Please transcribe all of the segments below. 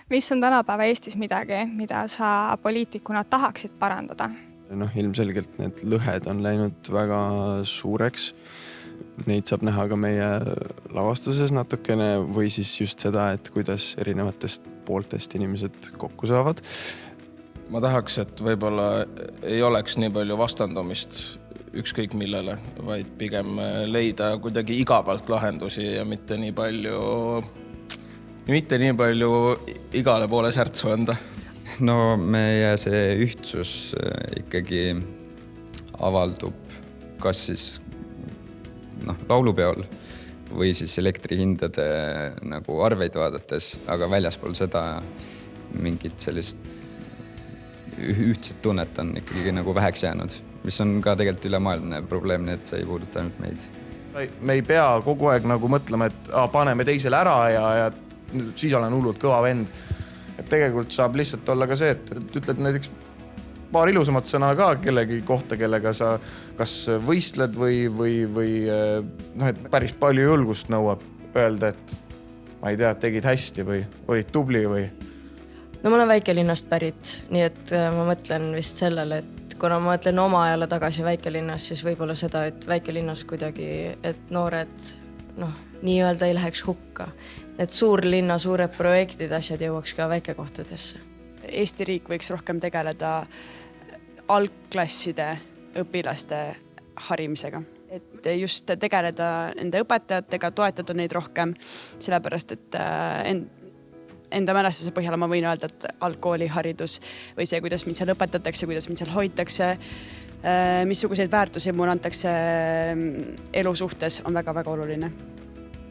Mis on tänapäeva Eestis midagi, mida sa poliitikuna tahaksid parandada? Ilmselgelt need lõhed on läinud väga suureks. Neid saab näha ka meie lavastuses natukene või siis just seda, et kuidas erinevatest pooltest inimesed kokku saavad. Ma tahaks, et võib-olla ei oleks nii palju vastandumist ükskõik millele, vaid pigem leida kuidagi igavalt lahendusi ja mitte nii palju igale poole särtsu anda. No meie see ühtsus ikkagi avaldub kas siis laulupeol või siis elektrihindade nagu arveid vaadates, aga väljaspool seda mingit sellist ühtset tunnet on ikkagi nagu väheks jäänud, mis on ka tegelikult ülemaailmne probleem, nii et see ei puuduta ainult meid. Me ei pea kogu aeg nagu mõtlema, et paneme teisele ära ja siis olen hullult kõva vend. Et tegelikult saab lihtsalt olla ka see, et ütled näiteks paar ilusamat sõna ka kellegi kohta, kellega sa kas võistled või et päris palju julgust nõuab öelda, et ma ei tea, tegid hästi või olid tubli või. No ma olen väikelinnast pärit, nii et ma mõtlen vist sellele, et kuna ma mõtlen oma ajale tagasi väikelinnas, siis võib-olla seda, et väikelinnas kuidagi, et noored nii-öelda ei läheks hukka. Et suurlinna suured projektid, asjad jõuaks ka väikekohtadesse. Eesti riik võiks rohkem tegeleda algklasside õpilaste harimisega. Et just tegeleda nende õpetajatega, toetada neid rohkem, sellepärast, et enda mälestuse põhjal ma võin öelda, et algkooliharidus või see, kuidas mind seal õpetatakse, kuidas mind seal hoitakse, missuguseid väärtusi mulle antakse elu suhtes, on väga-väga oluline.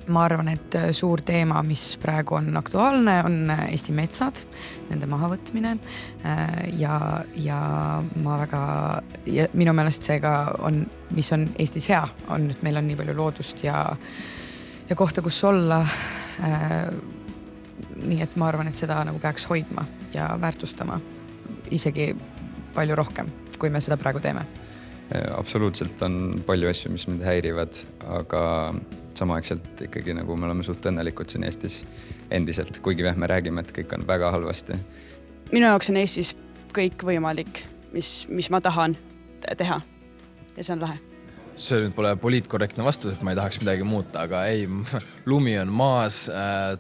Ma arvan, et suur teema, mis praegu on aktuaalne, on Eesti metsad, nende mahavõtmine ja minu meelest seega on, mis on Eestis hea, on, et meil on nii palju loodust ja kohta, kus olla. Nii et ma arvan, et seda nagu peaks hoidma ja väärtustama isegi palju rohkem, kui me seda praegu teeme. Absoluutselt on palju asju, mis mind häirivad, aga samaaegselt ikkagi nagu me oleme suht õnnelikud siin Eestis endiselt, kuigi me räägime, et kõik on väga halvasti. Minu jaoks on Eestis kõik võimalik, mis ma tahan teha ja see on lahe. See nüüd pole poliitkorrektne vastus, et ma ei tahaks midagi muuta, aga ei, lumi on maas,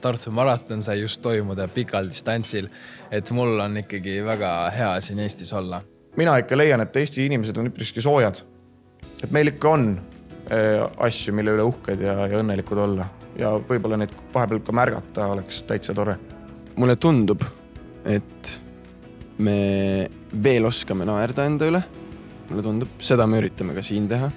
Tartu maraton sai just toimuda pikal distantsil, et mul on ikkagi väga hea siin Eestis olla. Mina ikka leian, et Eesti inimesed on üpriski soojad. Et meil ikka on asju, mille üle uhked ja õnnelikud olla. Ja võib-olla neid vahepeal ka märgata oleks täitsa tore. Mulle tundub, et me veel oskame naerda enda üle. Mulle tundub, seda me üritame ka siin teha.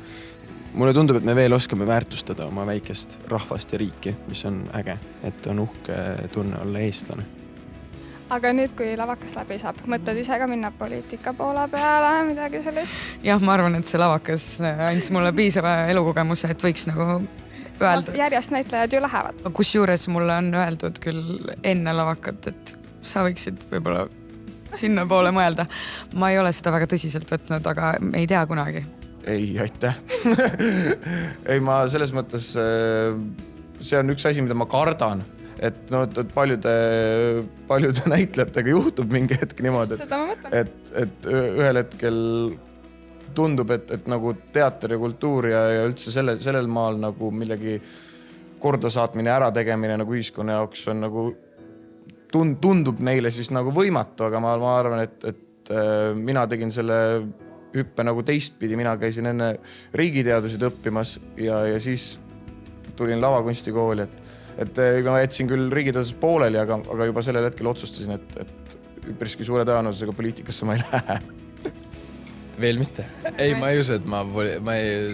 Mulle tundub, et me veel oskame väärtustada oma väikest rahvast ja riiki, mis on äge, et on uhke tunne olla eestlane. Aga nüüd, kui lavakas läbi saab, mõtled ise ka minna poliitika poole peale, midagi sellist? Jah, ma arvan, et see lavakas andis mulle piisava elukogemuse, et võiks nagu öelda. Järjest näitlejad ju lähevad. Kusjuures mulle on öeldud küll enne lavakat, et sa võiksid võib-olla sinna poole mõelda. Ma ei ole seda väga tõsiselt võtnud, aga ei tea kunagi. Ei, aitäh. Ei, ma selles mõttes, see on üks asi, mida ma kardan. Et paljude näitlejatega juhtub mingi hetk niimoodi, et ühel hetkel tundub, et nagu teater ja kultuur ja üldse sellel maal nagu millegi kordasaatmine, ärategemine nagu ühiskonna jaoks on nagu tundub neile siis nagu võimatu, aga ma arvan, et mina tegin selle hüppe nagu teistpidi, mina käisin enne riigiteadusid õppimas ja siis tulin lavakunstikooli, et ma jätsin küll riigiteaduses pooleli, aga juba sellel hetkel otsustasin, et üpriski suure tõenäosusega poliitikasse ma ei lähe. Veel mitte. Ei, ma ei usu, et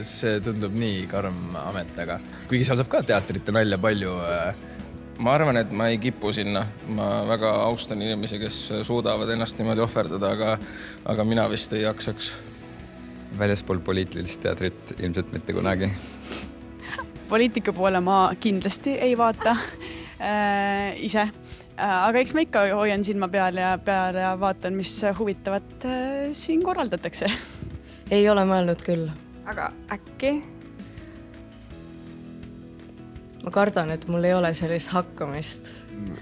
see tundub nii karm amet, aga kuigi seal saab ka teatrit ja nalja palju. Ma arvan, et ma ei kipu sinna. Ma väga austan inimesi, kes suudavad ennast niimoodi ohverdada, aga mina vist ei jaksaks. Väljaspool poliitilist teatrit ilmselt mitte kunagi. Poliitika poole ma kindlasti ei vaata ise, aga eks ma ikka hoian silma peal ja vaatan, mis huvitavat siin korraldatakse. Ei ole mõelnud küll. Aga äkki? Ma kardan, et mul ei ole sellist hakkamist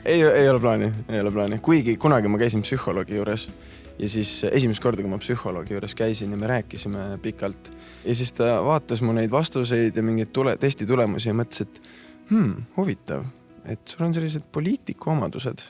ei ole plaani. Kuigi kunagi ma käisin psühholoogi juures ja siis esimest korda, kui ma psühholoogi juures käisin ja me rääkisime pikalt ja siis ta vaatas mu neid vastuseid ja mingeid testi tulemusi ja mõtles, et huvitav, et sul on sellised poliitiku omadused